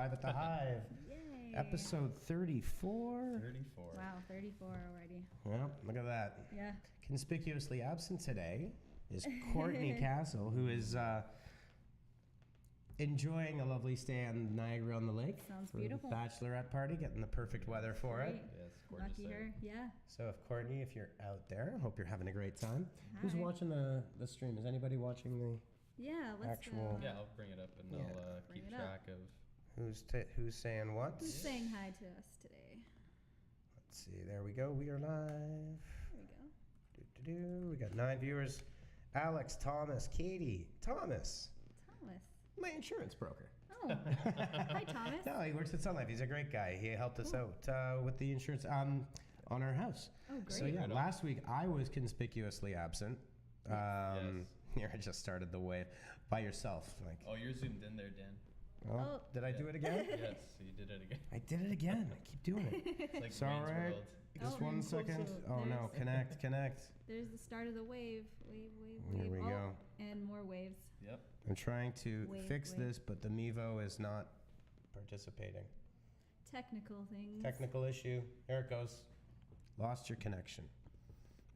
live at the Hive. Yay. Episode 34. 34. Wow, 34 already. Well, look at that. Yeah. Conspicuously absent today is Courtney Castle, who is enjoying a lovely stay on Niagara on the Lake. Sounds for beautiful. The bachelorette party, getting the perfect weather for Great. it. Yes, gorgeous. Lucky her. Yeah. So, if Courtney, if you're out there, hope you're having a great time. Who's Hi. watching the stream? Is anybody watching the? Yeah, let's Actual- Yeah, I'll bring it up and Yeah. I'll Bring keep it up. track of. Who's saying what? Who's saying hi to us today? Let's see. There we go. We are live. There we go. We got 9 viewers. Alex, Thomas, Katie, Thomas, Thomas. my insurance broker. Oh. Hi, Thomas. No, he works at Sun Life. He's a great guy. He helped us out with the insurance on our house. Oh, great. So yeah, Right on. last week I was conspicuously absent. Yes. Here I just started the wave by yourself. Like, Oh, you're zoomed in there, Dan. oh, did I do it again? Yes, you did it again. I did it again. I keep doing it. It's like It's all Wayne's right. World. Just Oh, 1 second. Oh no, connect. There's the start of the wave. Wave. There we Oh, go. and more waves. Yep. I'm trying to Wave, fix wave. this, but the Mevo is not participating. Technical things. Technical issue. There it goes. Lost your connection.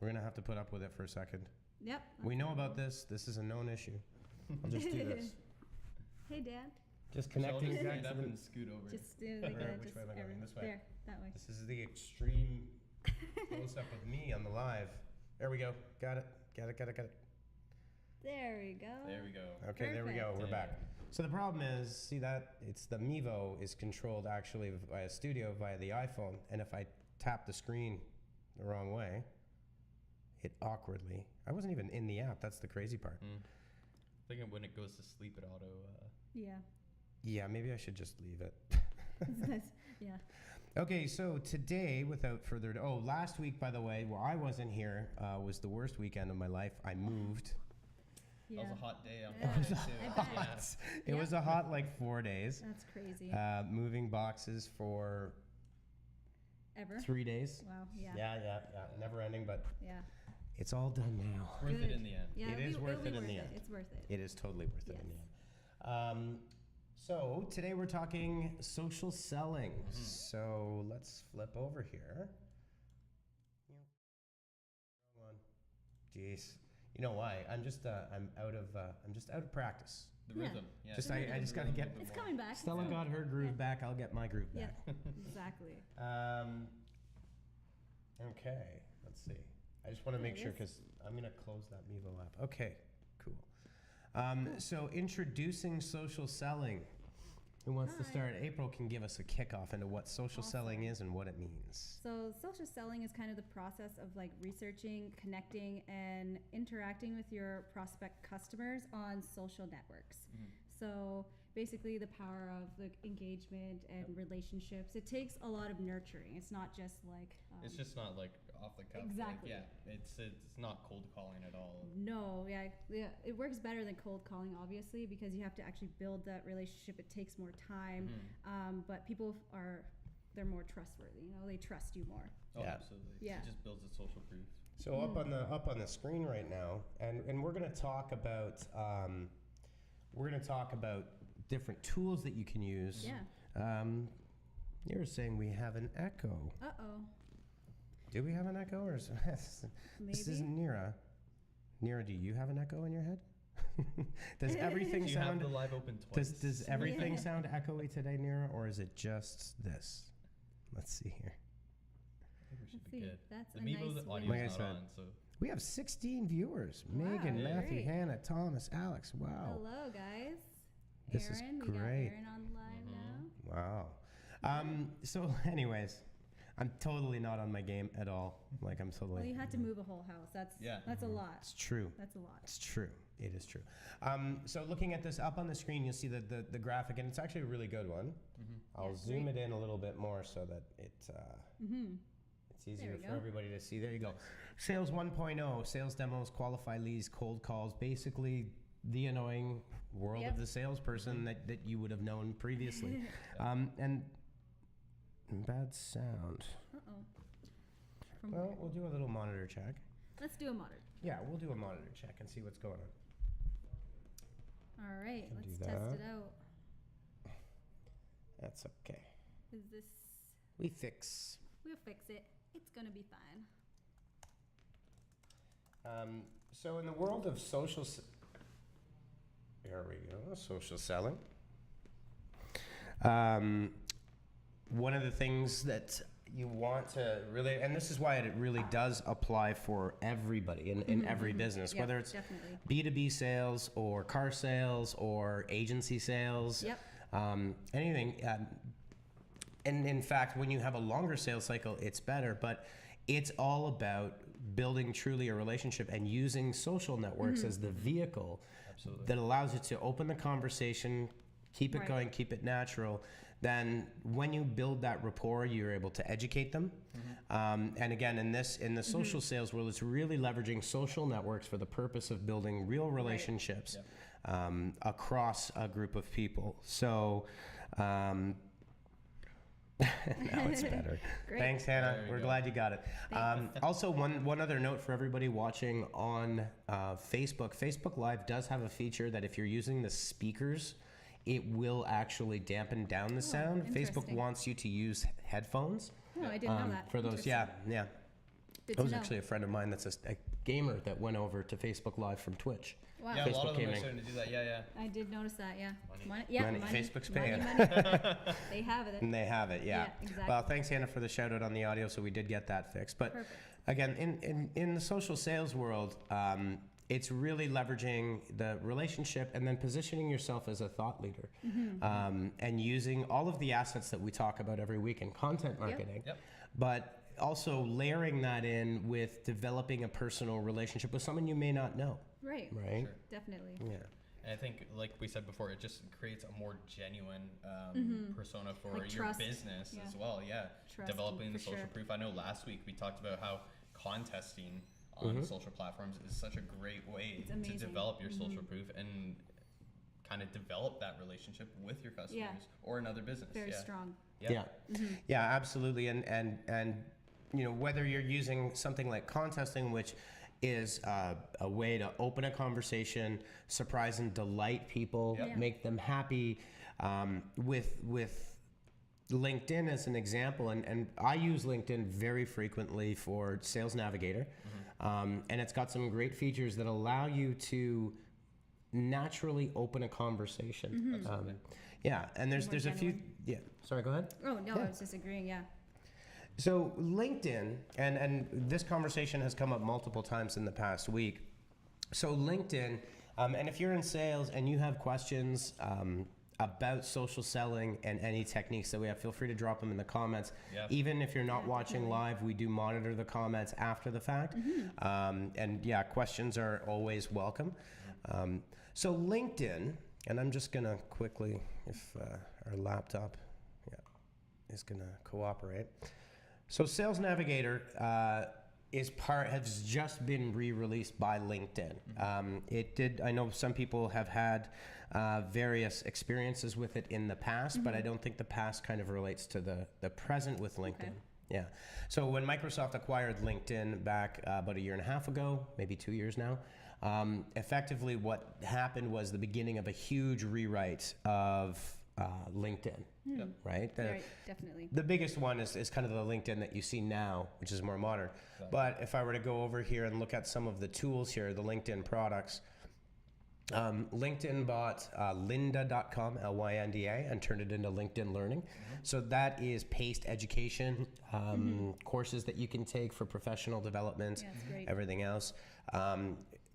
We're going to have to put up with it for a second. Yep. We know about this. This is a known issue. I'll just do this. Hey, Dad. Just So I'll connecting just back stand to up the... and scoot over. Just do Where- like that. which Just way am I going? This way? There, that way. This is the extreme close-up of me on the live. There we go. Got it. There we go. There we go. Okay, there we go. Perfect. We're back. So the problem is, see that? It's the Mevo is controlled actually via Studio via the iPhone. And if I tap the screen the wrong way, it awkwardly... I wasn't even in the app. That's the crazy part. I think when it goes to sleep, it auto. Yeah. Yeah, maybe I should just leave it. That's- yeah. Okay, so today, without further ado... Oh, last week, by the way, where I wasn't here, was the worst weekend of my life. I moved. That was a hot day. I'm Yeah. fine too. I bet. Yeah. It was a hot, like, 4 days. That's crazy. Moving boxes for Ever? 3 days. Wow. Yeah. Yeah. Never ending, but Yeah. it's all done now. Worth Good. it in the end. Yeah. It is worth it in the end. It's worth it. It is totally worth it in the Yes. end. So today we're talking social selling. So let's flip over here. Wrong one. Jeez. You know why? I'm just out of practice. The Yeah. rhythm. Yeah. Just I just gotta get. It's coming back. Stella got her groove back. I'll get my groove Yeah. back. Exactly. Okay. Let's see. I just want to There make it sure is. because I'm gonna close that Mevo app. Okay. Cool. So introducing social selling. Who wants to Hi. start? April can give us a kickoff into what social Awesome. selling is and what it means. So social selling is kind of the process of like researching, connecting, and interacting with your prospect customers on social networks. So basically the power of like engagement and relationships. It takes a lot of nurturing. It's not just like It's just not like off the cuff. Exactly. Like, yeah. It's not cold calling at all. no, yeah, it works better than cold calling, obviously, because you have to actually build that relationship. It takes more time, but people they're more trustworthy. You know, they trust you more. Oh, Yeah. absolutely. Yeah. It just builds a social proof. So up on the screen right now, and we're gonna talk about different tools that you can use. Yeah. You're saying we have an echo. Uh-oh. Do we have an echo, or is this Maybe. isn't Nira? Nira, do you have an echo in your head? Does everything Do you have sound? the live open twice? Does everything Yeah. sound echoey today, Nira, or is it just this? Let's see here. I think we should Let's be see. good. That's the a Mevo nice the win. audio's Like I not said, on, so We have 16 viewers. Wow, Megan, Matthew, great. Hannah, Thomas, Alex. Wow. Hello, guys. This is Aaron, we got great. Aaron on live now. Wow. So, anyways, I'm totally not on my game at all. Like, I'm totally. Well, you had to move a whole house. That's Yeah. a lot. It's true. That's a lot. It's true. It is true. So looking at this up on the screen, you'll see the graphic, and it's actually a really good one. I'll Yeah, zoom great. it in a little bit more so that it's easier There we for go. everybody to see. There you go. Sales 1.0, sales demos, qualify leads, cold calls, basically the annoying world Yep. of the salesperson that you would have known previously. And bad sound. Uh-oh. From Well, where? we'll do a little monitor check. Let's do a monitor. Yeah, we'll do a monitor check and see what's going on. All right, Can let's do test that. it out. That's okay. Is this? We fix. We'll fix it. It's gonna be fine. So in the world of there we go, social selling. One of the things that you want to really, and this is why it really does apply for everybody in every business, Yep, whether it's definitely. B2B sales or car sales or agency sales, Yep. anything. And in fact, when you have a longer sales cycle, it's better, but it's all about building truly a relationship and using social networks as the vehicle Absolutely. that allows you to open the conversation, keep it Right. going, keep it natural. Then when you build that rapport, you're able to educate them. And again, in the social sales world, it's really leveraging social networks for the purpose of building real relationships across a group of people. So now it's better. Great. Thanks, Hannah. There you We're go. glad you got it. Thanks. Also, one other note for everybody watching on Facebook. Facebook Live does have a feature that if you're using the speakers, it will actually dampen down the sound. Facebook interesting. wants you to use headphones. Oh, I didn't know that. For those, Interesting. yeah. Good That to was know. actually a friend of mine that's a gamer that went over to Facebook Live from Twitch. Wow. Yeah, a lot Facebook of them are gaming. starting to do that. Yeah. I did notice that. Yeah. Money. Yeah. Money. Facebook's money, paying. money. They have it. And they have it, yeah. Yeah, exactly. Well, thanks, Hannah, for the shout out on the audio. So we did get that fixed. But Perfect. again, in the social sales world, it's really leveraging the relationship and then positioning yourself as a thought leader, and using all of the assets that we talk about every week in content marketing, Yep. but also layering that in with developing a personal relationship with someone you may not know, Right. right? Sure. Definitely. Yeah. And I think, like we said before, it just creates a more genuine persona for Like your trust. business Yeah. as well. Yeah, Trust, developing the for social sure. proof. I know last week we talked about how contesting on social platforms is such a great way It's to amazing. develop your social proof and kind of develop that relationship with your customers or another business. Very yeah. strong. Yeah. Yeah, absolutely. And you know, whether you're using something like contesting, which is a way to open a conversation, surprise and delight people, Yep. Yeah. make them happy, with LinkedIn as an example, and I use LinkedIn very frequently for Sales Navigator, and it's got some great features that allow you to naturally open a conversation. Absolutely. Yeah, and there's More a few. genuine. Yeah, sorry, go ahead. Oh no, Yeah. I was just agreeing. Yeah. So LinkedIn, and this conversation has come up multiple times in the past week. So LinkedIn, and if you're in sales and you have questions about social selling and any techniques that we have, feel free to drop them in the comments. Yeah. Even if you're not Yeah, watching definitely. live, we do monitor the comments after the fact. And yeah, questions are always welcome. So LinkedIn, and I'm just gonna quickly, if our laptop is gonna cooperate. So Sales Navigator has just been re-released by LinkedIn. It did. I know some people have had various experiences with it in the past, but I don't think the past kind of relates to the present with LinkedIn. Okay. Yeah. So when Microsoft acquired LinkedIn back about a year and a half ago, maybe 2 years now, effectively what happened was the beginning of a huge rewrite of LinkedIn, right? Right. Definitely. The biggest one is kind of the LinkedIn that you see now, which is more modern. Exactly. But if I were to go over here and look at some of the tools here, the LinkedIn products, LinkedIn bought lynda.com, Lynda, and turned it into LinkedIn Learning. So that is paced education, courses that you can take for professional development, Yeah, it's great. everything else.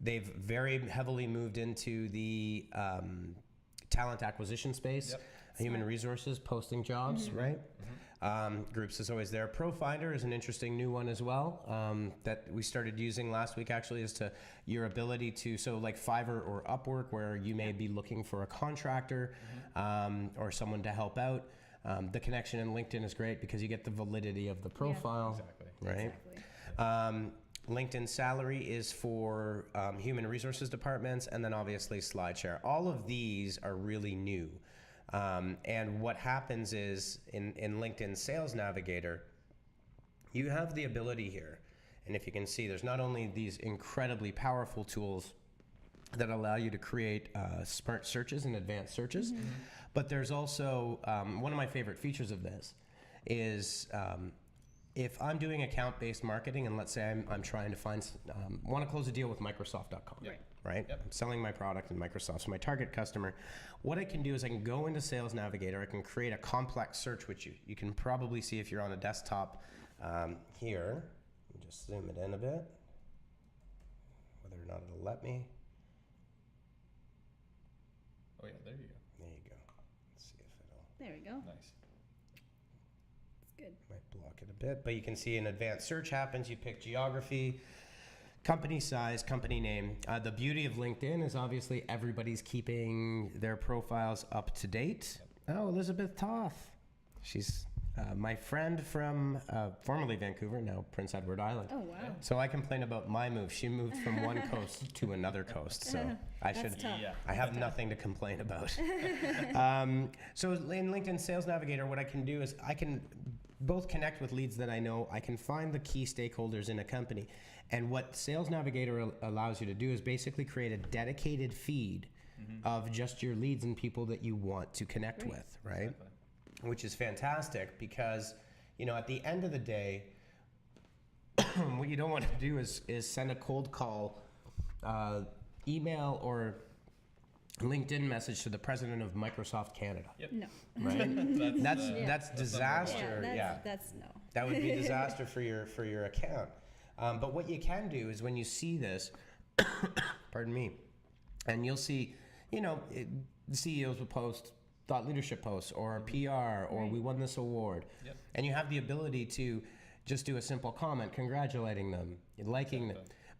They've very heavily moved into the talent acquisition space. Yep. Human Smart. resources, posting jobs, right? Groups is always there. Profinder is an interesting new one as well that we started using last week actually as to your ability to, so like Fiverr or Upwork where you may be looking for a contractor or someone to help out. The connection in LinkedIn is great because you get the validity of the profile, Exactly. right? Exactly. LinkedIn Salary is for human resources departments, and then obviously SlideShare. All of these are really new. And what happens is in LinkedIn Sales Navigator, you have the ability here. And if you can see, there's not only these incredibly powerful tools that allow you to create smart searches and advanced searches. But there's also one of my favorite features of this is if I'm doing account-based marketing, and let's say I'm trying to find, want to close a deal with Microsoft.com, right? Yep. I'm selling my product in Microsoft, so my target customer, what I can do is I can go into Sales Navigator, I can create a complex search, which you can probably see if you're on a desktop here. Let me just zoom it in a bit, whether or not it'll let me. Oh yeah, there you go. There you go. Let's see if it'll. There we go. Nice. It's good. Might block it a bit, but you can see an advanced search happens. You pick geography, company size, company name. The beauty of LinkedIn is obviously everybody's keeping their profiles up to date. Oh, Elizabeth Toth. She's my friend from formerly Vancouver, now Prince Edward Island. Oh, wow. So I complain about my move. She moved from one coast to another coast. So I That's should. tough. Yeah. I have nothing to complain about. So in LinkedIn Sales Navigator, what I can do is I can both connect with leads that I know. I can find the key stakeholders in a company. And what Sales Navigator allows you to do is basically create a dedicated feed of just your leads and people that you want to connect with, right? Exactly. Which is fantastic because, you know, at the end of the day, what you don't want to do is send a cold call, email, or LinkedIn message to the president of Microsoft Canada. Yep. No. Right? That's That's disaster. That's no. That would be disaster for your account. But what you can do is when you see this, pardon me, and you'll see, you know, the CEOs will post thought leadership posts or PR or we won this award. Yep. And you have the ability to just do a simple comment congratulating them, liking them,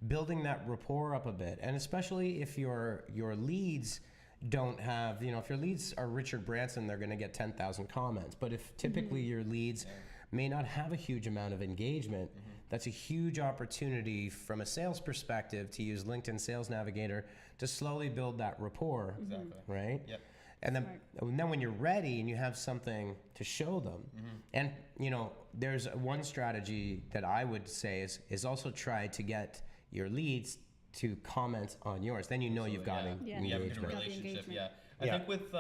building that rapport up a bit. And especially if your leads don't have, you know, if your leads are Richard Branson, they're going to get 10,000 comments. But if typically your leads may not have a huge amount of engagement, that's a huge opportunity from a sales perspective to use LinkedIn Sales Navigator to slowly build that rapport, Exactly. right? Yep. And then when you're ready and you have something to show them, and you know, there's one strategy that I would say is also try to get your leads to comment on yours. Then you know you've got You have a good engagement. relationship. engagement. Yeah. I think with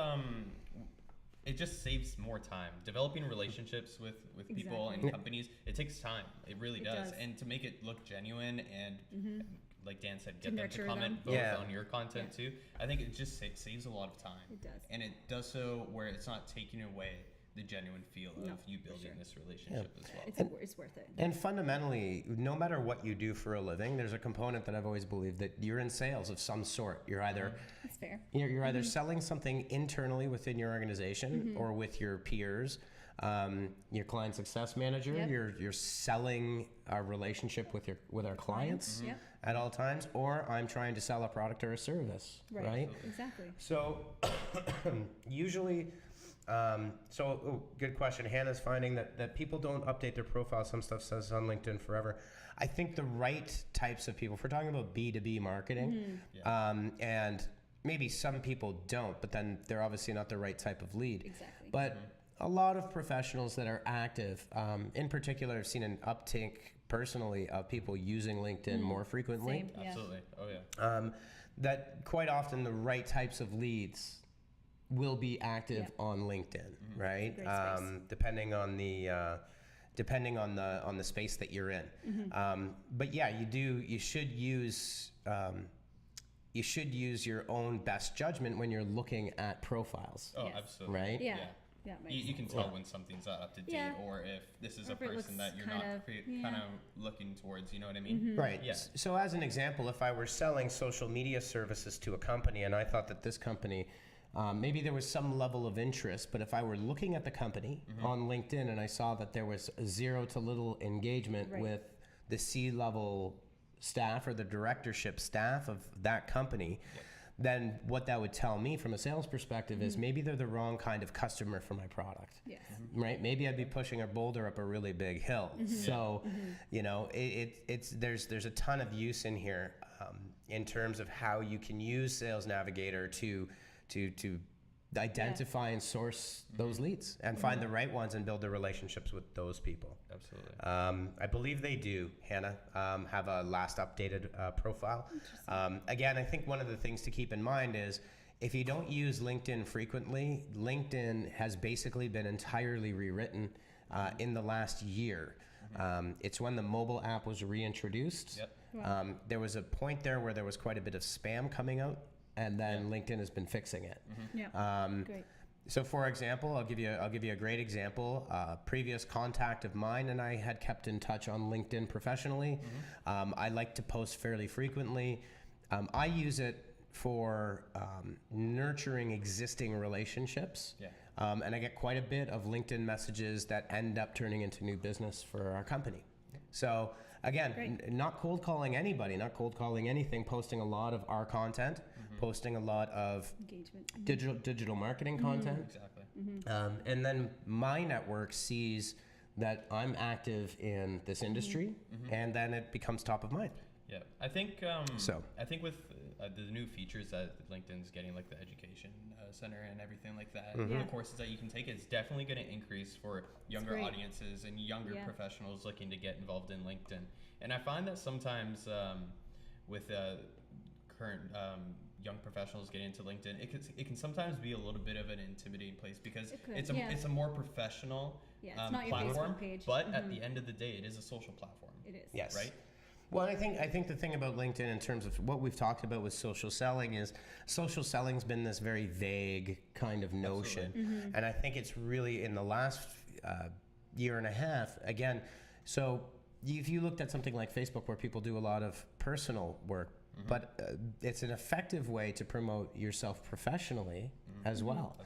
it just saves more time. Developing relationships with people and companies, it takes time. It really does. And to make it look genuine and like Dan said, get them to comment both on your content too. I think it just saves a lot of time. It does. And it does so where it's not taking away the genuine feel of you building this relationship as well. It's worth it. And fundamentally, no matter what you do for a living, there's a component that I've always believed that you're in sales of some sort. You're either That's fair. you're either selling something internally within your organization or with your peers. Your client success manager, you're selling a relationship with our clients at all times, or I'm trying to sell a product or a service, right? Exactly. So usually, good question. Hannah's finding that people don't update their profile. Some stuff says on LinkedIn forever. I think the right types of people, if we're talking about B2B marketing, and maybe some people don't, but then they're obviously not the right type of lead. Exactly. But a lot of professionals that are active, in particular, I've seen an uptick personally of people using LinkedIn more frequently. Same, yeah. Absolutely. Oh yeah. That quite often the right types of leads will be active on LinkedIn, right? Great space. Depending on the space that you're in. But yeah, you should use your own best judgment when you're looking at profiles. Oh, Yes. absolutely. Right? Yeah. Yeah. makes You can sense. tell when something's not up to date, Yeah. or if this is Or a if it person that looks you're not kind of looking towards. You know what I mean? Right. Yeah. So as an example, if I were selling social media services to a company and I thought that this company, maybe there was some level of interest, but if I were looking at the company on LinkedIn and I saw that there was zero to little engagement with the C-level staff or the directorship staff of that company, then what that would tell me from a sales perspective is maybe they're the wrong kind of customer for my product. Yes. Right? Maybe I'd be pushing a boulder up a really big hill. So, you know, there's a ton of use in here in terms of how you can use Sales Navigator to identify and source those leads and find the right ones and build the relationships with those people. Absolutely. I believe they do, Hannah, have a last updated profile. Again, I think one of the things to keep in mind is if you don't use LinkedIn frequently, LinkedIn has basically been entirely rewritten in the last year. It's when the mobile app was reintroduced. Yep. Wow. There was a point there where there was quite a bit of spam coming out, and then LinkedIn has been fixing it. Yeah. Great. So, for example, I'll give you a great example. Previous contact of mine and I had kept in touch on LinkedIn professionally. I like to post fairly frequently. I use it for nurturing existing relationships. Yeah. And I get quite a bit of LinkedIn messages that end up turning into new business for our company. So again, not cold calling anybody, not cold calling anything, posting a lot of our content, posting a lot of Engagement. digital marketing content. Exactly. And then my network sees that I'm active in this industry, and then it becomes top of mind. Yeah, I think with the new features that LinkedIn's getting, like the education center and everything like that, the courses that you can take, it's definitely going to increase for younger audiences and younger professionals looking to get involved in LinkedIn. And I find that sometimes with current young professionals getting into LinkedIn, it can sometimes be a little bit of an intimidating place because it's a more professional it's not your platform, Facebook page. but at the end of the day, it is a social platform. It is. Yes. Right? Well, I think the thing about LinkedIn in terms of what we've talked about with social selling is social selling's been this very vague kind of notion. And I think it's really in the last year and a half, again, so if you looked at something like Facebook where people do a lot of personal work, but it's an effective way to promote yourself professionally as well.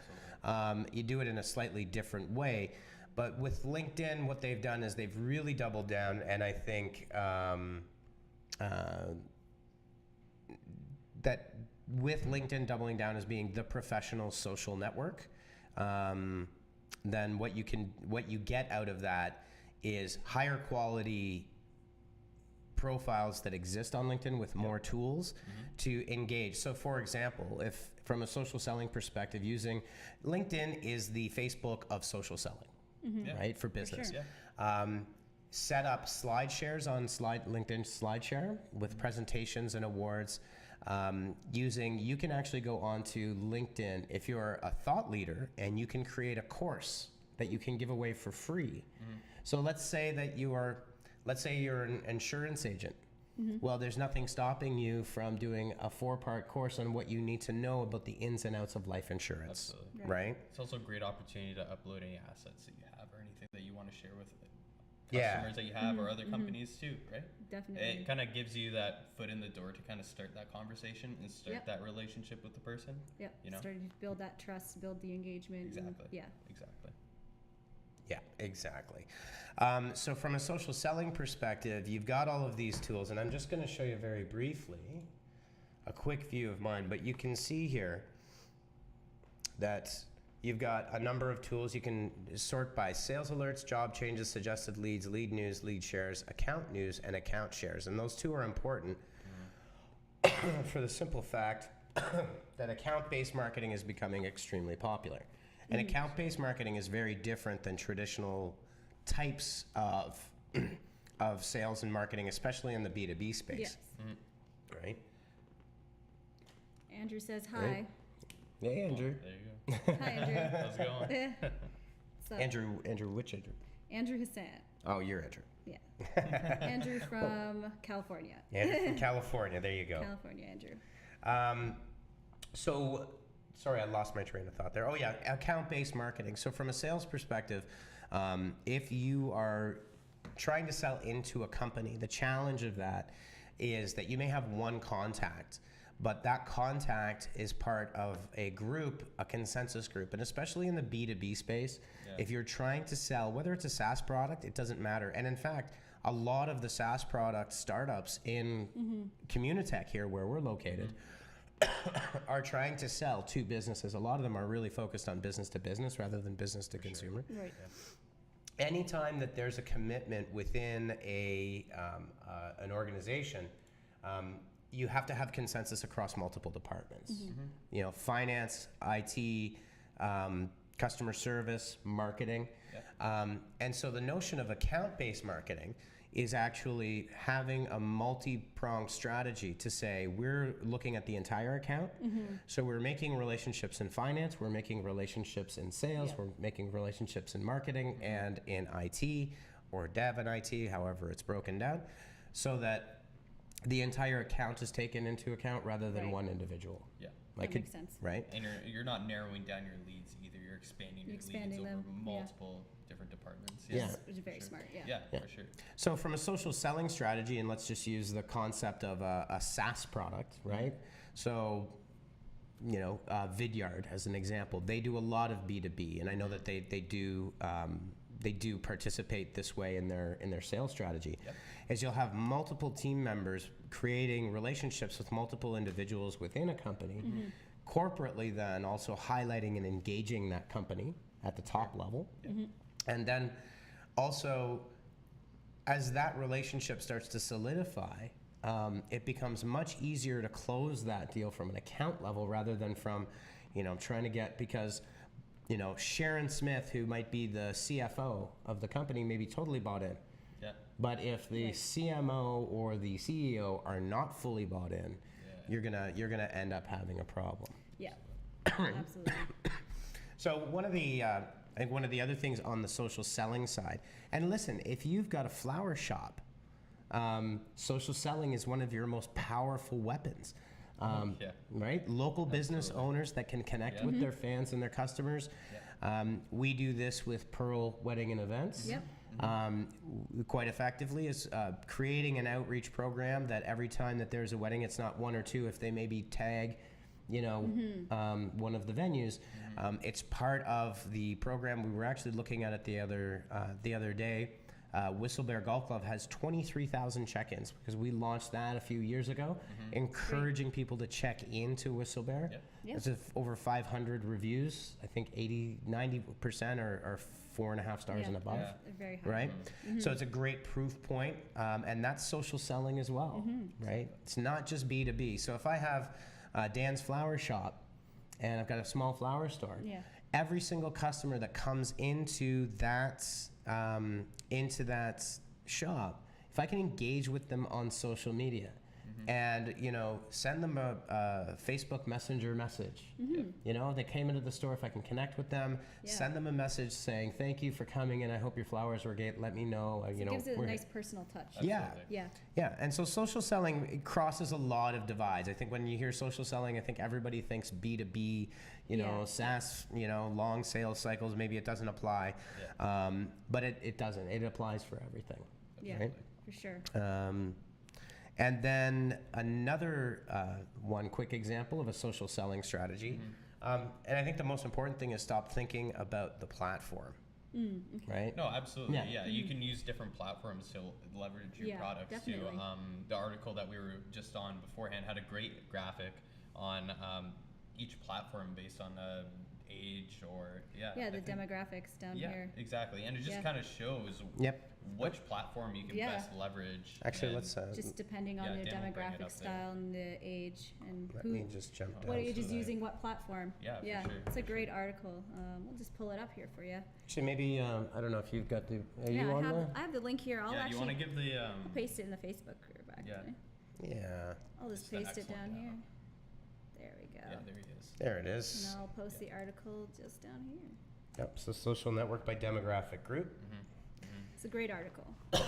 You do it in a slightly different way. But with LinkedIn, what they've done is they've really doubled down, and I think that with LinkedIn doubling down as being the professional social network, then what you get out of that is higher quality profiles that exist on LinkedIn with more tools to engage. So for example, if from a social selling perspective, using LinkedIn is the Facebook of social selling. Right, for business. For sure. Set up slide shares on LinkedIn SlideShare with presentations and awards. You can actually go onto LinkedIn if you're a thought leader, and you can create a course that you can give away for free. So let's say you're an insurance agent. Well, there's nothing stopping you from doing a 4-part course on what you need to know about the ins and outs of life insurance. Absolutely. Right? It's also a great opportunity to upload any assets that you have or anything that you want to share with customers that you have or other companies too, right? Definitely. It kind of gives you that foot in the door to kind of start that conversation and start that relationship with the person. Yep. You know? Starting to build that trust, build the engagement. Exactly. Exactly. Yeah, exactly. So from a social selling perspective, you've got all of these tools, and I'm just going to show you very briefly a quick view of mine, but you can see here that you've got a number of tools. You can sort by sales alerts, job changes, suggested leads, lead news, lead shares, account news, and account shares. And those two are important for the simple fact that account-based marketing is becoming extremely popular. And account-based marketing is very different than traditional types of sales and marketing, especially in the B2B space. Yes. Right? Andrew says hi. Right. Hey, Andrew. There you go. Hi, Andrew. How's it going? So, Andrew, which Andrew? Andrew Hassan. Oh, you're Andrew. Yeah. Andrew from California. Andrew from California. There you go. California, Andrew. So, sorry, I lost my train of thought there. Oh, yeah, account-based marketing. So from a sales perspective, if you are trying to sell into a company, the challenge of that is that you may have one contact, but that contact is part of a group, a consensus group. And especially in the B2B space, if you're trying to sell, whether it's a SaaS product, it doesn't matter. And in fact, a lot of the SaaS product startups in Communitech here where we're located are trying to sell to businesses. A lot of them are really focused on business to business rather than business to consumer. Sure. Right. Anytime that there's a commitment within an organization, you have to have consensus across multiple departments. You know, finance, IT, customer service, marketing. And so the notion of account-based marketing is actually having a multi-pronged strategy to say we're looking at the entire account. So we're making relationships in finance, we're making relationships in sales, we're making relationships in marketing and in IT or dev and IT, however it's broken down, so that the entire account is taken into account rather than one individual. That makes sense. Right? And you're not narrowing down your leads either. You're expanding your leads over multiple different departments. Which is very smart. Yeah, for sure. So from a social selling strategy, and let's just use the concept of a SaaS product, right? So, you know, Vidyard as an example, they do a lot of B2B, and I know that they do participate this way in their sales strategy. Is you'll have multiple team members creating relationships with multiple individuals within a company, corporately then also highlighting and engaging that company at the top level. And then also, as that relationship starts to solidify, it becomes much easier to close that deal from an account level rather than from, you know, trying to get, because, you know, Sharon Smith, who might be the CFO of the company, may be totally bought in. But if the CMO or the CEO are not fully bought in, you're gonna end up having a problem. Absolutely. So one of the I think one of the other things on the social selling side, and listen, if you've got a flower shop, social selling is one of your most powerful weapons. Right? Local business owners that can connect with their fans and their customers. We do this with Pearl Wedding and Events. Quite effectively is creating an outreach program that every time that there's a wedding, it's not one or two, if they maybe tag, you know, one of the venues. It's part of the program. We were actually looking at it the other day. Whistlebear Golf Club has 23,000 check-ins because we launched that a few years ago, encouraging people to check into Whistlebear. It's over 500 reviews. I think 90% are 4.5 stars and above. Very high. Right? So it's a great proof point, and that's social selling as well, right? It's not just B2B. So if I have Dan's Flower Shop and I've got a small flower store, every single customer that comes into that shop, if I can engage with them on social media and, you know, send them a Facebook Messenger message, you know, they came into the store, if I can connect with them, send them a message saying, thank you for coming and I hope your flowers were great, let me know, you know. It gives it a nice personal touch. Yeah, and so social selling, it crosses a lot of divides. I think when you hear social selling, I think everybody thinks B2B, you know, SaaS, you know, long sales cycles, maybe it doesn't apply, but it doesn't. It applies for everything. Right? For sure. And then another one quick example of a social selling strategy, and I think the most important thing is stop thinking about the platform. Right? No, absolutely. Yeah, you can use different platforms to leverage your products too. The article that we were just on beforehand had a great graphic on each platform based on age or the demographics down here. Exactly, and it just kind of shows which platform you can best leverage. Actually, let's just depending on the demographic style and the age and let me just jump down. What age is using what platform? For sure. It's a great article. We'll just pull it up here for you. Actually, maybe I don't know if you've got the. Are you on there? I have the link here. I'll actually. You want to give the? I'll paste it in the Facebook group actually. I'll just paste it down here. There we go. Yeah, there he is. There it is. And I'll post the article just down here. Yep. So social network by demographic group. It's a great article. So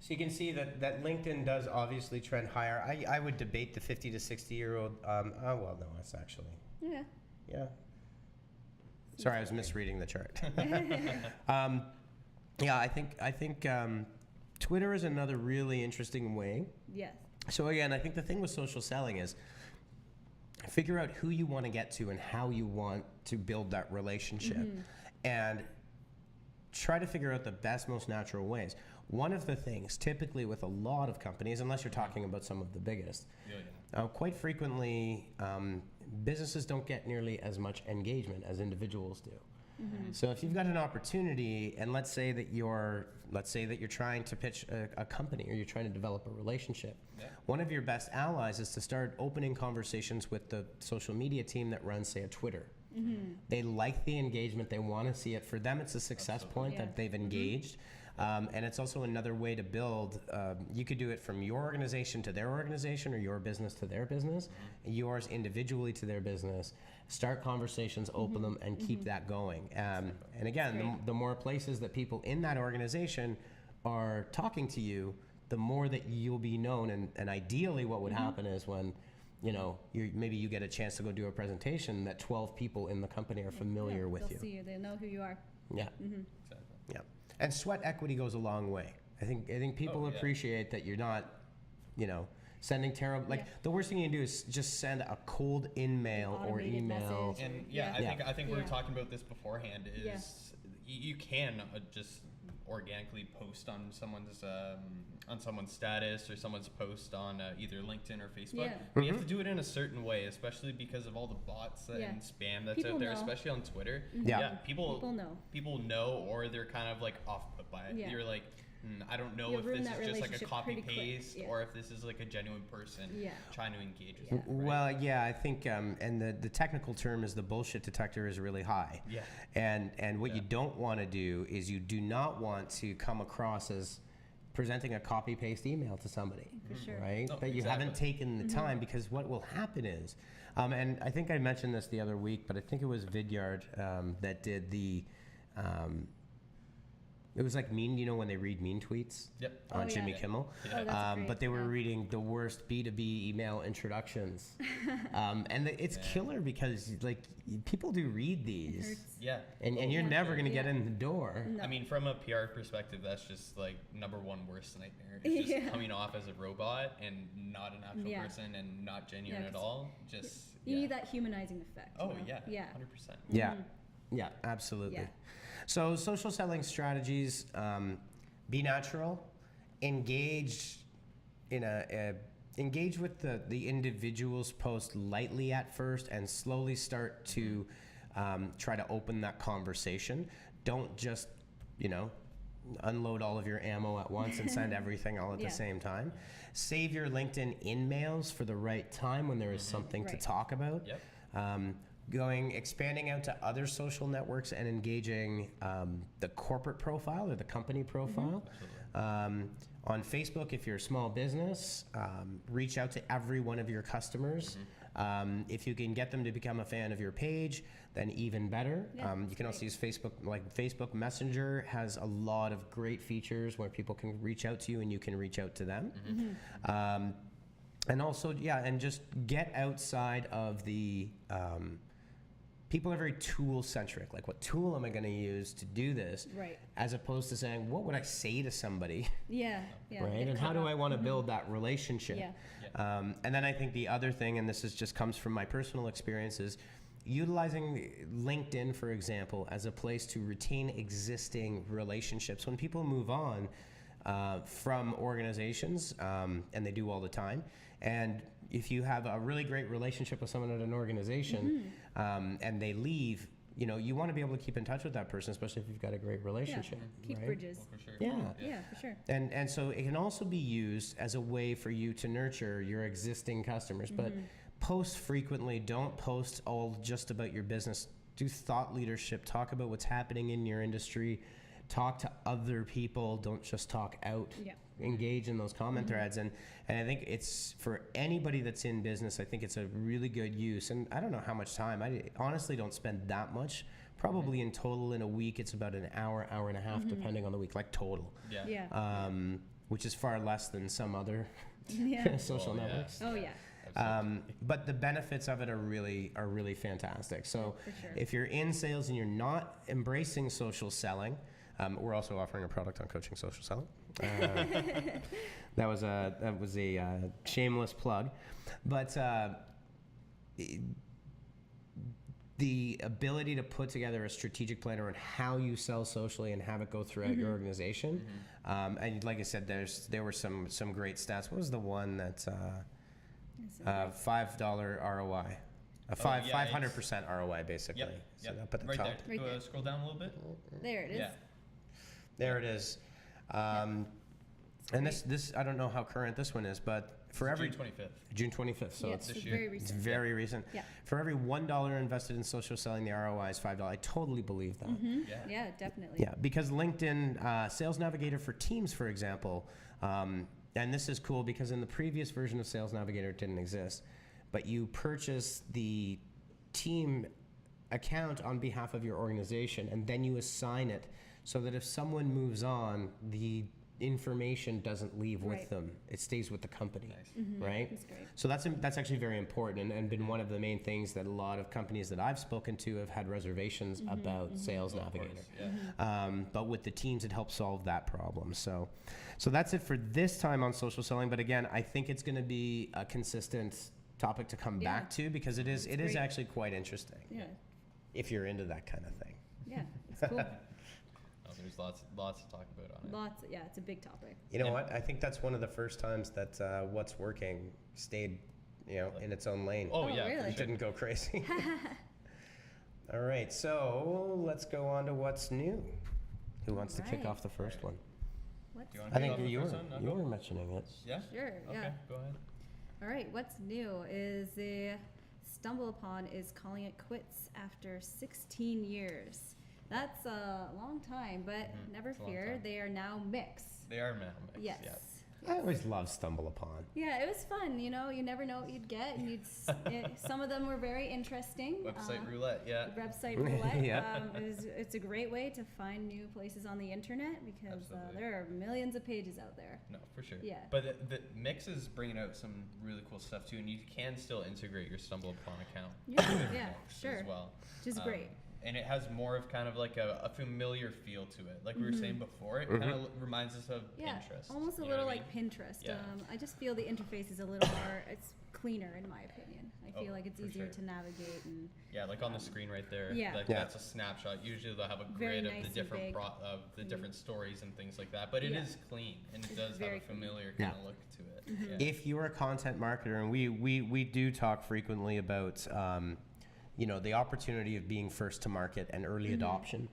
you can see that LinkedIn does obviously trend higher. I would debate the 50 to 60-year-old. Well, no, it's actually. Yeah. Sorry, I was misreading the chart. I think Twitter is another really interesting way. Yes. So again, I think the thing with social selling is figure out who you want to get to and how you want to build that relationship, and try to figure out the best, most natural ways. One of the things, typically with a lot of companies, unless you're talking about some of the biggest, quite frequently businesses don't get nearly as much engagement as individuals do. So if you've got an opportunity, and let's say that you're trying to pitch a company, or you're trying to develop a relationship, one of your best allies is to start opening conversations with the social media team that runs, say, a Twitter. They like the engagement. They want to see it. For them, it's a success point that they've engaged. And it's also another way to build. You could do it from your organization to their organization, or your business to their business, yours individually to their business. Start conversations, open them, and keep that going. And again, the more places that people in that organization are talking to you, the more that you'll be known. And ideally, what would happen is when, you know, maybe you get a chance to go do a presentation, that 12 people in the company are familiar with you. They'll see you. They know who you are. Yeah. Exactly. Yeah. And sweat equity goes a long way. I think people appreciate that you're not, you know, sending terrible. Like the worst thing you can do is just send a cold in-mail or email. Message. And I think we were talking about this beforehand. Is you can just organically post on someone's status or someone's post on either LinkedIn or Facebook. But you have to do it in a certain way, especially because of all the bots and spam that's out there, especially on Twitter. People know, or they're kind of like off put by it. You're like, I don't know if this is just like a copy paste or if this is like a genuine person trying to engage with you. Well, I think, and the technical term is the bullshit detector is really high. And what you don't want to do is you do not want to come across as presenting a copy paste email to somebody, right? That you haven't taken the time, because what will happen is, and I think I mentioned this the other week, but I think it was Vidyard that did the. It was like mean, you know, when they read mean tweets on Jimmy Kimmel. But they were reading the worst B2B email introductions. And it's killer because, like, people do read these. And you're never going to get in the door. I mean, from a PR perspective, that's just, like, number one worst nightmare. It's just coming off as a robot and not an actual person and not genuine at all. Just You need that humanizing effect. Oh, you know? 100%. Yeah, absolutely. So social selling strategies, be natural, engage with the individual's post lightly at first, and slowly start to try to open that conversation. Don't just, you know, unload all of your ammo at once and send everything all at the same time. Save your LinkedIn in-mails for the right time when there is something to talk about. Expanding out to other social networks and engaging the corporate profile or the company profile. On Facebook, if you're a small business, reach out to every one of your customers. If you can get them to become a fan of your page, then even better. You can also use Facebook, like Facebook Messenger has a lot of great features where people can reach out to you and you can reach out to them. And also, and just get outside of the... people are very tool-centric. Like, what tool am I going to use to do this? As opposed to saying, what would I say to somebody? Right? And how do I want to build that relationship? And then I think the other thing, and this just comes from my personal experience, is utilizing LinkedIn, for example, as a place to retain existing relationships. When people move on from organizations, and they do all the time, and if you have a really great relationship with someone at an organization and they leave, you know, you want to be able to keep in touch with that person, especially if you've got a great relationship. Keep bridges. Well, for sure. For sure. And so it can also be used as a way for you to nurture your existing customers. But post frequently. Don't post all just about your business. Do thought leadership. Talk about what's happening in your industry. Talk to other people. Don't just talk out. Engage in those comment threads. And I think it's, for anybody that's in business, I think it's a really good use. And I don't know how much time. I honestly don't spend that much. Probably in total in a week, it's about an hour, hour and a half, depending on the week, like total. Which is far less than some other social networks. But the benefits of it are really fantastic. So if you're in sales and you're not embracing social selling, we're also offering a product on coaching social selling. That was a shameless plug, but the ability to put together a strategic plan around how you sell socially and have it go throughout your organization. And like I said, there were some great stats. What was the one that $5 ROI? A 500% ROI basically. Yep. So Yep. up at the Right top. there. Right there. Scroll down a little bit. There it is. Yeah. There it is. And this I don't know how current this one is, but for every June 25th. June 25th, so Yeah, it's this year. very it's recent. very recent. Yeah. For every $1 invested in social selling, the ROI is $5. I totally believe that. Yeah. Yeah, definitely. Yeah, because LinkedIn Sales Navigator for Teams, for example, and this is cool because in the previous version of Sales Navigator it didn't exist, but you purchase the team account on behalf of your organization and then you assign it so that if someone moves on, the information doesn't leave with Right. them. It stays with the company, Nice. right? That's great. So that's actually very important and been one of the main things that a lot of companies that I've spoken to have had reservations about Sales Of Navigator. course, yeah. But with the teams, it helps solve that problem. So that's it for this time on social selling. But again, I think it's going to be a consistent topic to come Yeah. back to because it is great. actually quite interesting Yeah. if you're into that kind of thing. Yeah. It's cool. Oh, there's lots to talk about on it. Lots. Yeah, it's a big topic. You know Yeah. what? I think that's one of the first times that what's working stayed, in its own lane. Oh, Oh, yeah, really? for It sure. didn't go crazy. All right, so let's go on to what's new. Who wants to kick Right. off the first one? What's Do you want I to think kick off you the were first one? I'll you go. were mentioning it. Yeah? Sure. Okay, Yeah. go ahead. All right. What's new is the StumbleUpon is calling it quits after 16 years. That's a long time, but never it's a long fear, time. they are now mixed. They are now mixed. Yes. Yeah. I always love StumbleUpon. Yeah, it was fun. You never know what you'd get, and some of them were very interesting. Website roulette, yeah. Website roulette. Yeah. It's a great way to find new places on the internet because Absolutely. there are millions of pages out there. No, for sure. Yeah. But the mix is bringing out some really cool stuff too, and you can still integrate your StumbleUpon account. Yeah, with yeah, Mix sure. As well. Which is great. And it has more of kind of like a familiar feel to it. Like we were saying before, it kind of reminds us of Yeah, Pinterest. almost a you know little what I like mean? Pinterest. Yeah. I just feel the interface is a little more, it's cleaner in my opinion. I feel Oh, like it's for easier sure. to navigate and Yeah, like on the screen right there. Yeah. Like Yeah. that's a snapshot. Usually they'll have a Very grid nice of and the different big. of the different stories and things like that. But it Yeah. is clean and it does have very a clean. familiar Yeah. kind of look to it. Yeah. If you're a content marketer, and we do talk frequently about, the opportunity of being first to market and early adoption.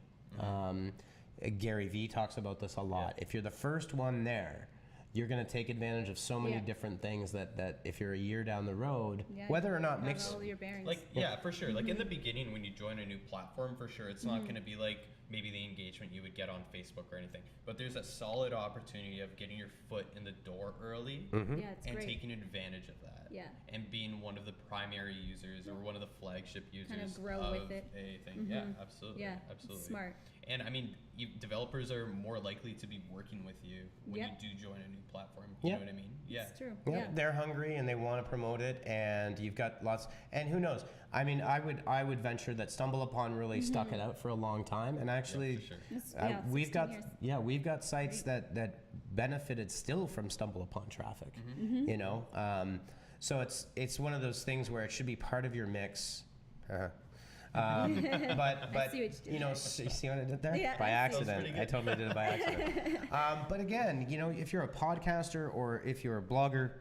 Gary Vee talks about this a lot. If you're the first one there, you're going to take advantage of so many Yeah. different things that if you're a year down the road, yeah, whether or not have mix. all your bearings. Like yeah, for sure. Like in the beginning when you join a new platform, for sure, it's not going to be like maybe the engagement you would get on Facebook or anything. But there's a solid opportunity of getting your foot in the door early yeah, it's and great. taking advantage of that. Yeah. And being one of the primary users or one of the flagship users grow of with it. a thing. Yeah, absolutely. Yeah, absolutely. smart. And I mean, developers are more likely to be working with you when Yep. you do join a new platform. You Yeah. know what I mean? Yeah. It's true. Yeah, Yeah. they're hungry and they want to promote it, and you've got lots. And who knows? I mean, I would venture that StumbleUpon really stuck it out for a long time, and actually, for sure. It's- we've 16 got years. we've got sites that benefited still from StumbleUpon traffic. You know, so it's one of those things where it should be part of your mix. But see what you did you know, you see what I did there? Yeah, By I see. That was accident. pretty I good. totally did it by accident. But again, if you're a podcaster or if you're a blogger,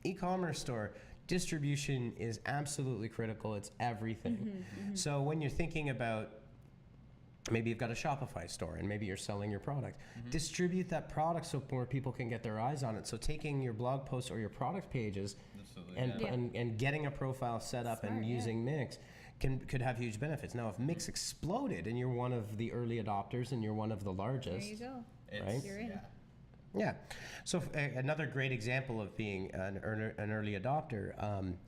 e-commerce store, distribution is absolutely critical. It's everything. So when you're thinking about maybe you've got a Shopify store and maybe you're selling your product, distribute that product so more people can get their eyes on it. So taking your blog posts or your product pages Absolutely. and, yeah. and getting a profile set up Smart, and yeah. using Mix could have huge benefits. Now, if Mix exploded and you're one of the early adopters and you're one of the There largest, you go. It's- You're in. Yeah. yeah. So another great example of being an early adopter,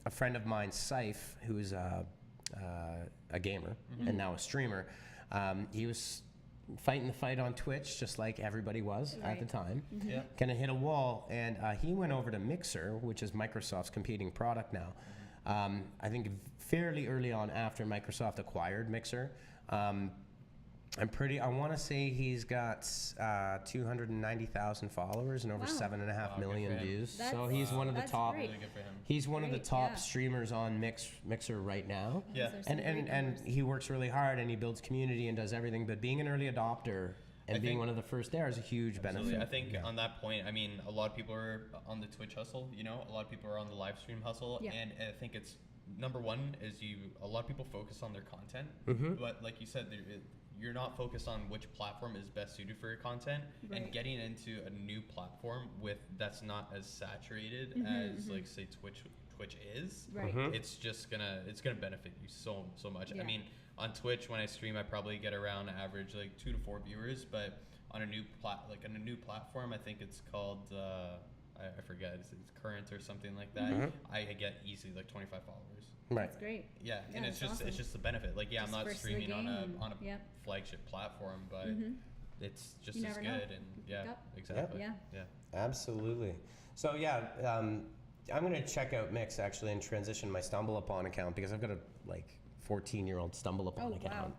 a friend of mine, Sife, who's a gamer and now a streamer, he was fighting the fight on Twitch just like everybody was at the Right. time. Yeah. Kind of hit a wall, and he went over to Mixer, which is Microsoft's competing product now. I think fairly early on after Microsoft acquired Mixer. I want to say he's got 290,000 followers and over Wow. 7.5 Wow, good million for him. views. So That's- he's one of the that's top. great. Really good for him. He's one of the Great, top yeah. streamers on Mixer right now. Yeah. Those are some And great and numbers. he works really hard and he builds community and does everything. But being an early adopter and I being think- one of the first there is a huge Absolutely. benefit. I think on that point, I mean, a lot of people are on the Twitch hustle, a lot of people are on the live stream hustle, Yeah. and I think it's number one is a lot of people focus on their content, but like you said, you're not focused on which platform is best suited for your content, and getting into a new platform that's not as saturated as like say Twitch is. It's just gonna benefit you so much. I mean, on Twitch when I stream, I probably get around average like 2 to 4 viewers, but on a new platform, I think it's called I forget, it's Current or something like that. I get easily like 25 followers. That's great. Yeah, and it's just the benefit. Like, I'm not streaming on a flagship platform, but it's just as good. And exactly. Yeah. Absolutely. So I'm gonna check out Mix actually and transition my StumbleUpon account, because I've got a 14-year-old StumbleUpon account.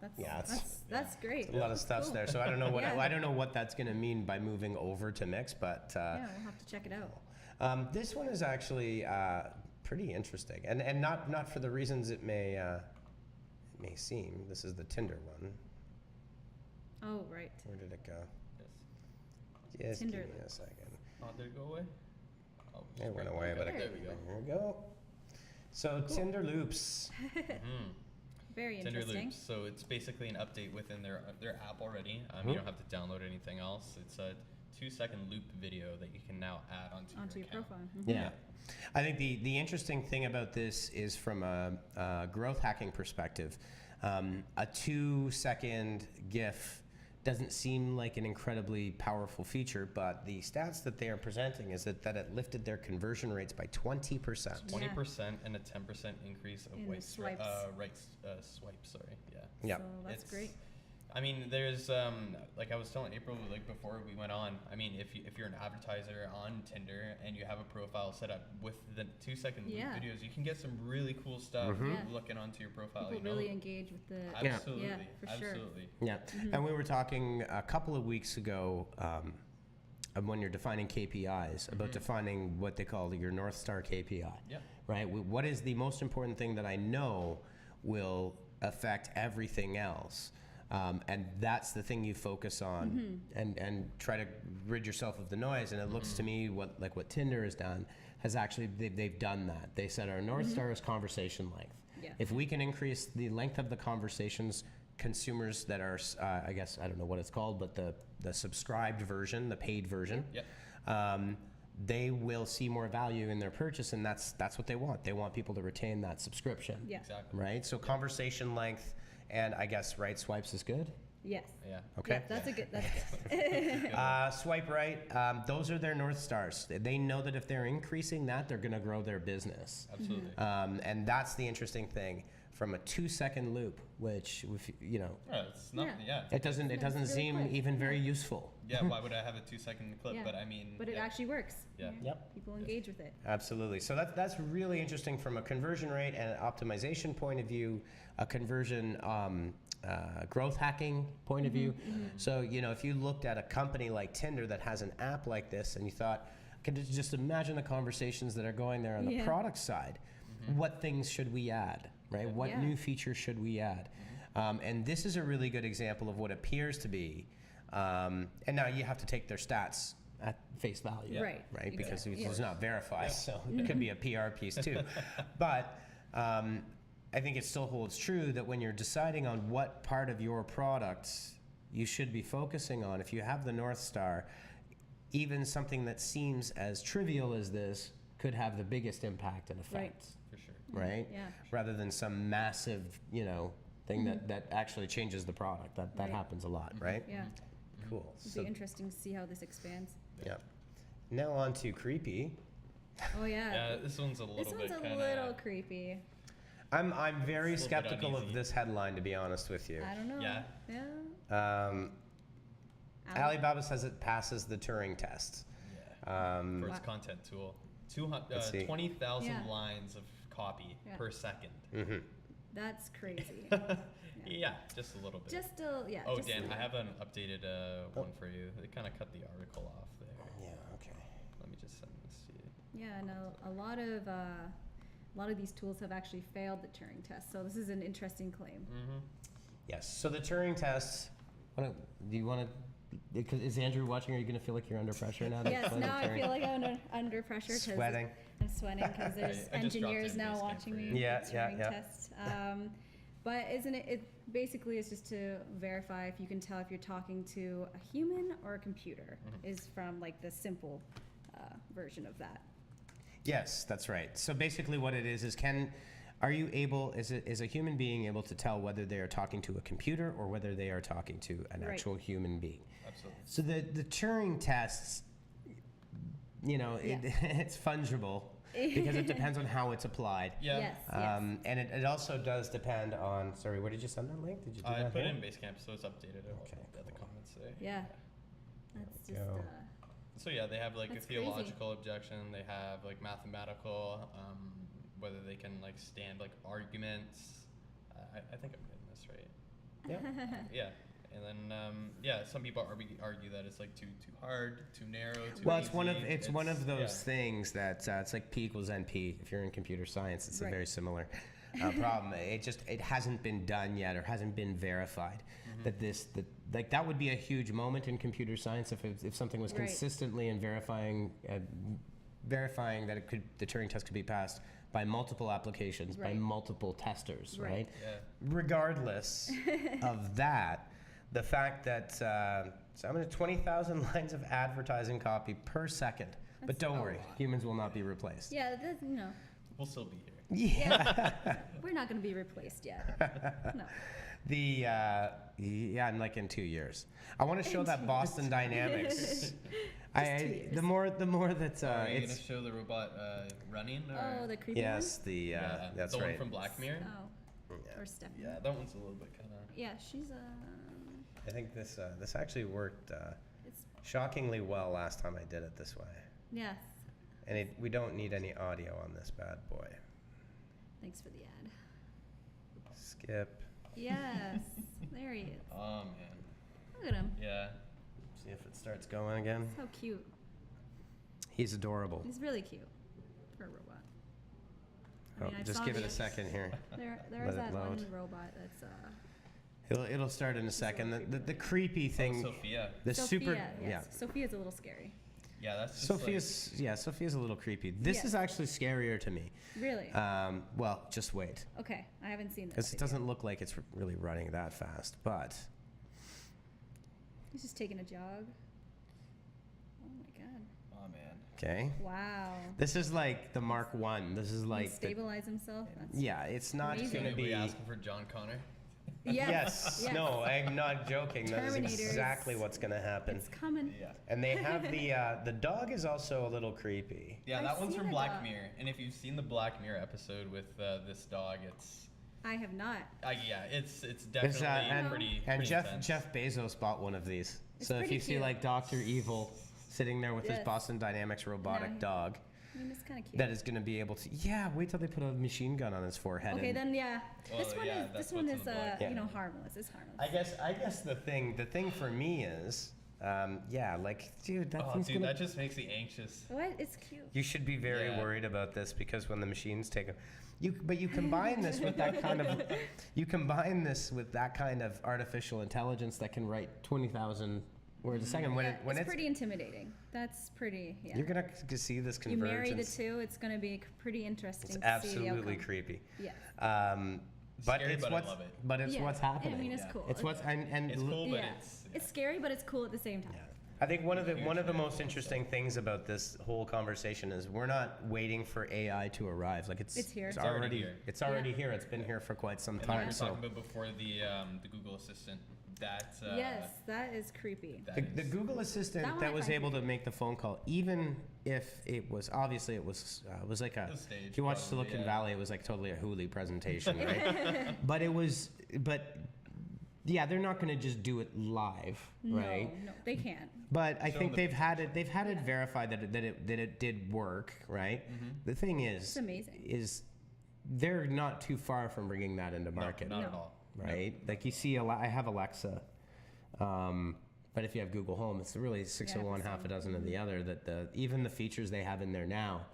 That's great. A lot of stuff's there. So I don't know what I don't know what that's gonna mean by moving over to Mix, but we'll have to check it out. this one is actually pretty interesting, and not for the reasons it may seem. This is the Tinder one. Oh, right. Where did it go? Yes. Just Tinder. give me a second. Oh, did it go away? Oh, It went away, but there we go. There we go. So Tinder Loops. Very Tinder interesting. Loops. So it's basically an update within their app already. You don't have to download anything else. It's a 2-second loop video that you can now add onto your profile. Yeah. I think the interesting thing about this is from a growth hacking perspective. A 2-second GIF doesn't seem like an incredibly powerful feature, but the stats that they are presenting is that it lifted their conversion rates by 20%. 20% and a 10% increase of swipes. Swipes. Sorry. Yeah. So that's great. I mean, there's like I was telling April like before we went on. I mean, if you're an advertiser on Tinder and you have a profile set up with the 2-second loop videos, you can get some really cool stuff looking onto your profile. People really engage with the absolutely, for sure. absolutely. Yeah, and we were talking a couple of weeks ago when you're defining KPIs about defining what they call your North Star KPI. Yeah. Right. What is the most important thing that I know will affect everything else? And that's the thing you focus on and try to rid yourself of the noise. And it looks to me what Tinder has done has actually, they've done that. They said our North Star is conversation length. Yeah. If we can increase the length of the conversations, consumers that are, I guess, I don't know what it's called, but the subscribed version, the paid version, they will see more value in their purchase, and that's what they want. They want people to retain that subscription. Yeah. Exactly. Right? So conversation length, and I guess right swipes is good. Yes. Yeah. Okay. Yeah, that's good. Swipe right. Those are their North Stars. They know that if they're increasing that, they're going to grow their business. Absolutely. And that's the interesting thing. From a 2-second loop, which it's not. it doesn't seem quick. even very useful. Yeah. Why would I have a 2-second clip? Yeah. But I mean. But it actually works. Yeah. Yep. People engage with it. Absolutely. So that's really interesting from a conversion rate and an optimization point of view, a conversion growth hacking point of view. So if you looked at a company like Tinder that has an app like this, and you thought, could you just imagine the conversations that are going there on the product side? What things should we add? Right? What new features should we add? And this is a really good example of what appears to be. And now you have to take their stats at face value, Right? Right? Because Exactly. it's not verified, so it could be a PR piece too. But I think it still holds true that when you're deciding on what part of your product you should be focusing on, if you have the North Star, even something that seems as trivial as this could have the biggest impact and effect. Right. For sure. Right? Yeah. Rather than some massive, thing that actually changes the product. That Right. happens a lot, right? Yeah. Cool. It'll be interesting to see how this expands. Yeah. Now on to creepy. Oh yeah. Yeah, this one's a little This bit one's a kinda, little creepy. I'm very It's a little bit skeptical of uneasy. this headline, to be honest with you. I don't know. Yeah. Yeah. Alibaba says it passes the Turing test. Yeah. For its Wow. content tool. Let's see. 20,000 Yeah. lines of copy per second. Mm-hmm. That's crazy. Yeah, just a little bit. Just a Oh, just Dan, a- I have an updated one for you. They kind of cut the article off there. Yeah. Okay. Let me just send this to you. Yeah, no, a lot of these tools have actually failed the Turing test. So this is an interesting claim. Yes. So the Turing test. Do you want to? Is Andrew watching? Are you going to feel like you're under pressure now? to Yes, explain the now I Turing- feel like I'm under pressure. 'Cause Sweating. I'm sweating because there's I just dropped engineers in now base camp watching for me you. Yeah, do yeah, Turing yeah. test. But isn't it? It basically is just to verify if you can tell if you're talking to a human or a computer. Is from like the simple version of that. Yes, that's right. So basically what it is are you able, is a human being able to tell whether they are talking to a computer or whether they are talking to an Right. actual human being? Absolutely. So the Turing tests, it's fungible because it depends on how it's applied. Yeah. Yes. And it also does depend on, sorry, where did you send that link? Did you do I that put it here? in Basecamp, so it's updated. Okay, At the comments today. Yeah. That's we just. go. So yeah, they have like That's a theological objection. They have like mathematical, whether they can like stand like arguments. I think I'm getting this right. Yeah. Yeah. And then some people argue that it's like too hard, too narrow, too Well, easy. it's one of those yeah. things that it's like P equals NP. If you're in computer science, it's a Right. very similar problem. It hasn't been done yet or hasn't been verified. That would be a huge moment in computer science if something was Right. consistently and verifying that the Turing test could be passed by multiple applications, by Right. multiple testers, Right. right? Yeah. Regardless of that, the fact that so I'm going to 20,000 lines of advertising copy per second. But That's don't a worry, lot. humans will not be replaced. Yeah. That's, We'll still be here. Yeah. we're not going to be replaced yet. No. In like in 2 years. I want to show that Boston Dynamics. 2 years. The more that Are you it's gonna show the robot running? Or? Oh, the creepy yes, yeah, that's the right. one from Black Mirror. one? Oh, Yeah. or Stephanie. Yeah, that one's a little bit kind of. Yeah, she's I think this actually worked it's shockingly well last time I did it this way. yes. And we don't need any audio on this bad boy. Thanks for the ad. Skip. Yes, there he is. Oh man. Look at him. Yeah. See if it starts going again. So cute. He's adorable. He's really cute for a robot. I mean, I Just saw give it the- a second here. There's Let it that one load. robot that's It'll start in a second. The creepy thing. Sophia. The Sophia. super. Yes. Yeah. Sophia's a little scary. Yeah, that's just Sophia's a little creepy. This Yeah. is actually scarier to me. Really? Well, just wait. Okay, I haven't seen this. Because it doesn't look like it's really running that fast, but He's just taking a jog. Oh my god. Oh man. okay. Wow. This is like the Mark 1. This is He like stabilize himself. That's yeah, it's not Amazing. going to Are we be. asking for John Connor? Yes. Yes. No, I'm not joking. That is Terminators. exactly what's going to happen. It's coming. Yeah. And they have the dog is also a little creepy. Yeah, I've that one's seen from a Black dog. Mirror, and if you've seen the Black Mirror episode with this dog, it's I have not. it's It's, definitely and pretty. and pretty Jeff intense. Jeff Bezos bought one of these. It's So if pretty you see cute. like Dr. Evil sitting there with his Yes. Boston Dynamics robotic No, he- dog, I mean, it's kind of cute. that is going to be able to. Yeah, wait till they put a machine gun on his forehead. Okay, and- then yeah. Well, This one yeah, is that's this one what's is in the book. Yeah. harmless. It's harmless. I guess the thing for me is, like, dude, that Oh, thing's dude, gonna. that just makes me anxious. What? It's cute. You should be very Yeah. worried about this because when the machines take a, you combine this with that kind of artificial intelligence that can write 20,000 words a second. When Yeah, when it's pretty intimidating. That's pretty. Yeah. you're gonna see this You marry the convergence. two, it's going to be pretty interesting. It's to see the absolutely outcome. creepy. Yeah. But Scary, it's but I what's love it. but it's Yeah. what's happening. I mean, it's Yeah. cool. It's what's and It's cool, but yeah. it's scary, but it's cool at the same time. Yeah. I think one of the Huge most fan. interesting things about this whole conversation is we're not waiting for AI to arrive. Like It's here. It's It's already already here. It's already Yeah. here. It's been here for quite some And like we time. were So talking about before the Google Assistant. That Yes, that is creepy. that the is- Google Assistant That one that I was find able to creepy. make the phone call, even if it was obviously it was like a. The stage, If you watch probably, Silicon yeah. Valley, it was like totally a Hulu presentation, right? but yeah, they're not going to just do it live, right? No, they can't. But I Show think them they've had it Yeah. verified that it did work, right? Mm-hmm. The thing It's is amazing. they're not too far from bringing that into market, not No. at all. right? Like you see I have Alexa, but if you have Google Home, it's really 6 of Yeah, one, the half a same. dozen of the other. That even the features they have in there now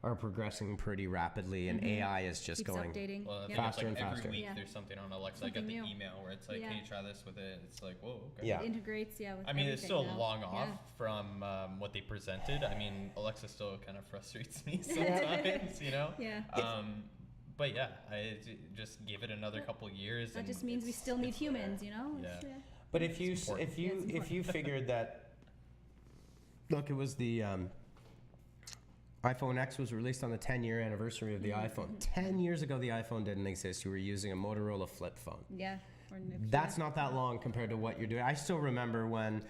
are progressing pretty rapidly, and AI is just Keeps going. updating. Well, I think Yep. Faster it's and like every faster. week Yeah. there's something on Alexa. Something I get the new. email where it's like, Yeah. "Hey, try this with it." It's like, "Whoa, okay." Yeah. It integrates, with I mean, it's everything still now. long off Yeah. from what they presented. I mean, Alexa still kind of frustrates me sometimes. things, you know? Yeah. But yeah, just give it another couple years. That and just means we still need humans, you know? Yeah. But if you It's important. if you figured that, look, it was the iPhone X was released on the 10-year anniversary of the iPhone. 10 years ago, the iPhone didn't exist. You were using a Motorola flip phone. Yeah. Or Nokia. That's not that long compared to what you're doing. I still remember when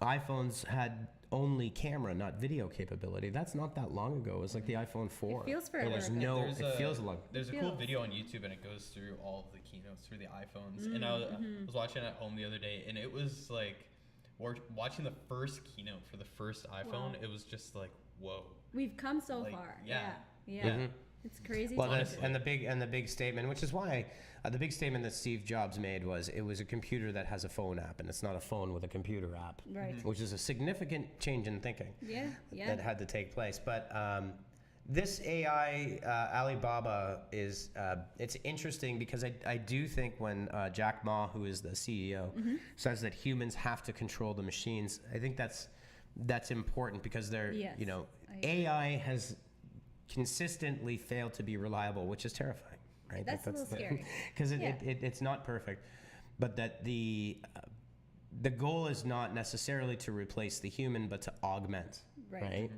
iPhones had only camera, not video capability. That's not that long ago. It was like the iPhone 4. It feels forever There's ago. no, it feels long. There's a It cool feels. video on YouTube, and it goes through all of the keynotes through the iPhones. And I was watching it at home the other day, and it was like, watching the first keynote for the first iPhone. Wow. It was just like, whoa. We've come so Like, far. yeah. Yeah. Mhm. It's crazy. Well, to that's, see. and the big statement, which is why the big statement that Steve Jobs made was it was a computer that has a phone app, and it's not a phone with a computer app, Right. which is a significant change in thinking Yeah. Yeah. that had to take place. But this AI Alibaba is it's interesting because I do think when Jack Ma, who is the CEO, says that humans have to control the machines, I think that's important because they're Yes, you know I agree. AI has consistently failed to be reliable, which is terrifying, right? That's a little scary. Because Yeah. it's not perfect, but that the goal is not necessarily to replace the human, but to augment, Right.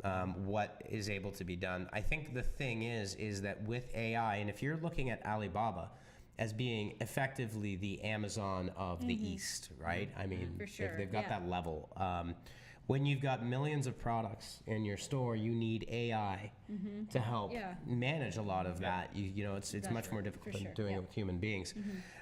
right? What is able to be done. I think the thing is that with AI, and if you're looking at Alibaba as being effectively the Amazon of the East, right? I mean, For sure, they've got yeah. that level. When you've got millions of products in your store, you need AI to help Yeah. manage a lot of that. You know, it's That's much right, more for difficult than sure, doing yeah. it with human beings.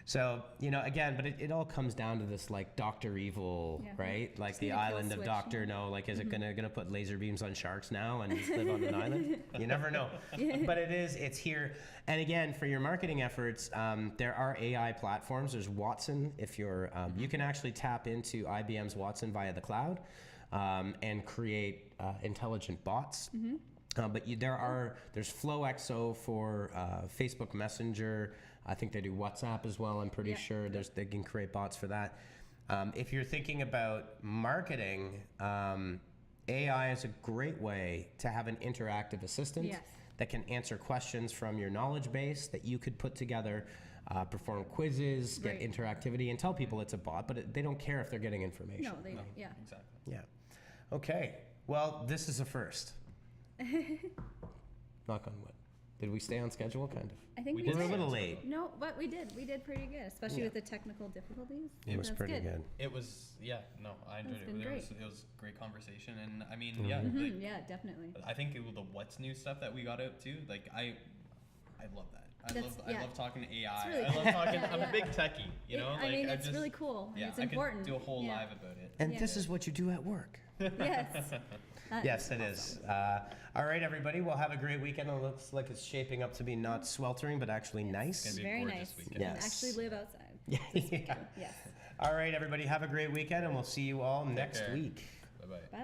So, you know, again, but it all comes down to this like Dr. Evil, Yeah. right? Like Just need the a kill island of switch. Dr. No, like is it gonna put laser beams on sharks now and live on an island? You never know. But it's here. And again, for your marketing efforts, there are AI platforms. There's Watson. If you're, you can actually tap into IBM's Watson via the cloud. And create intelligent bots. But there's FlowXO for Facebook Messenger. I think they do WhatsApp as well. I'm pretty Yeah. sure they can create bots for that. If you're thinking about marketing, AI is a great way to have an interactive assistant Yes. that can answer questions from your knowledge base that you could put together. Perform quizzes, get Right. interactivity, and tell people it's a bot, but they don't care if they're getting information. No, they. No, Yeah. exactly. Yeah. Okay. Well, this is a first. Knock on wood. Did we stay on schedule? Kind of. I think We we did We're a did. little late. No, but we did. We did pretty good, especially Yeah. with the technical difficulties. It was That's pretty good. It was, yeah, no, I enjoyed It's it. been It was great conversation, and I mean, yeah, Mhm. like, Yeah, definitely. I think it was the what's new stuff that we got out too. Like I love that. I Yeah. love talking AI. really I love cool. talking. Yeah, I'm yeah. a big techie, you know. I mean, I it's just, really cool. Yeah, and it's I important. could do a whole Yeah. live about it. And Yeah. this is what you do at work. Yes. That Yes, it awesome. is. All right, everybody. Well, have a great weekend. It looks like it's shaping up to be not sweltering, but actually nice. It's gonna be a Very gorgeous nice. weekend. You can Yes. actually live outside. Yeah. Yes. All right, everybody. Have a great weekend, and we'll see you all next care. week. Bye bye. Bye.